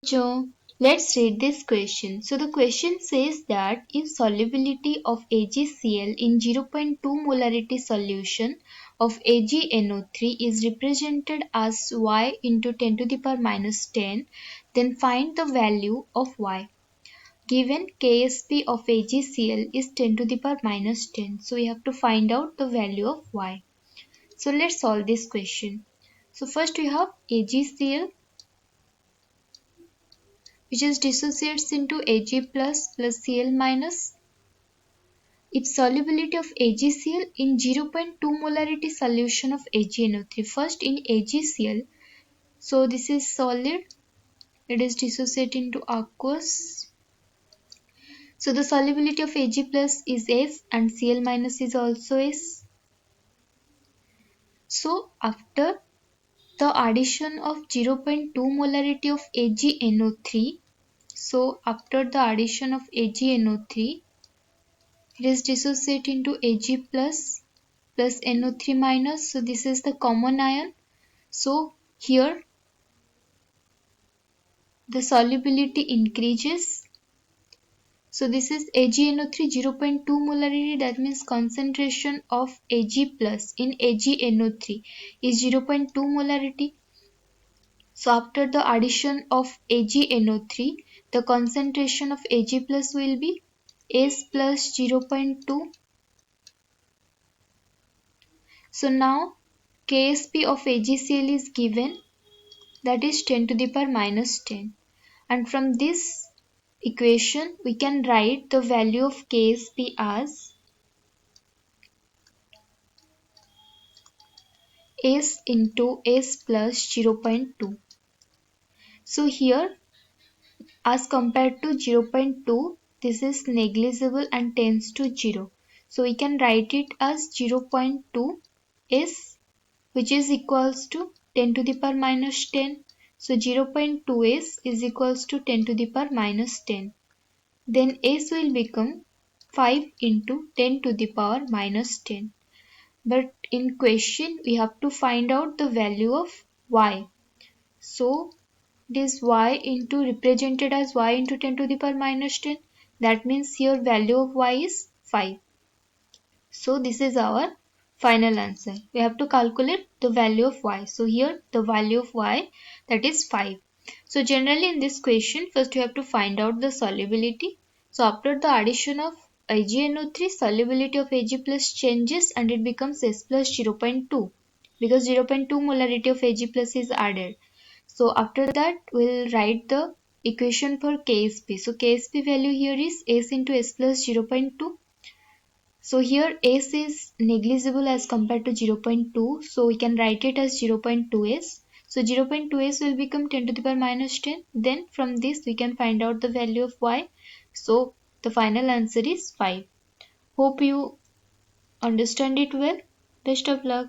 So let's read this question. So the question says that if solubility of AgCl in 0.2 molarity solution of AgNO3 is represented as Y into 10 to the power minus 10, then find the value of Y. Given Ksp of AgCl is 10 to the power minus 10. So we have to find out the value of Y. So let's solve this question. So first we have AgCl, which is dissociates into Ag plus Cl minus. Its solubility of AgCl in 0.2 molarity solution of AgNO3. First in AgCl, so this is solid, it is dissociate into aqueous. So the solubility of Ag plus is S and Cl minus is also S. So after the addition of 0.2 molarity of AgNO3, so after the addition of AgNO3, it is dissociate into Ag plus NO3 minus. So this is the common ion. So here the solubility increases. So this is AgNO3 0.2 molarity, that means concentration of Ag plus in AgNO3 is 0.2 molarity. So after the addition of AgNO3, the concentration of Ag plus will be S plus 0.2. So now Ksp of AgCl is given, that is 10 to the power minus 10. And from this equation we can write the value of Ksp as S into S plus 0.2. So here as compared to 0.2, this is negligible and tends to 0. So we can write it as 0.2 S, which is equals to 10 to the power minus 10. So 0.2 S is equals to 10 to the power minus 10. Then S will become 5 into 10 to the power minus 10. But in question we have to find out the value of Y. So this Y into represented as Y into 10 to the power minus 10. That means here value of Y is 5. So this is our final answer. We have to calculate the value of Y. So here the value of Y, that is 5. So generally in this question first you have to find out the solubility. So after the addition of AgNO3, solubility of Ag plus changes and it becomes S plus 0.2 because 0.2 molarity of Ag plus is added. So after that we'll write the equation for Ksp. So Ksp value here is S into S plus 0.2. So here S is negligible as compared to 0.2. So we can write it as 0.2S. So 0.2S will become 10 to the power minus 10. Then from this we can find out the value of Y. So the final answer is 5. Hope you understand it well. Best of luck.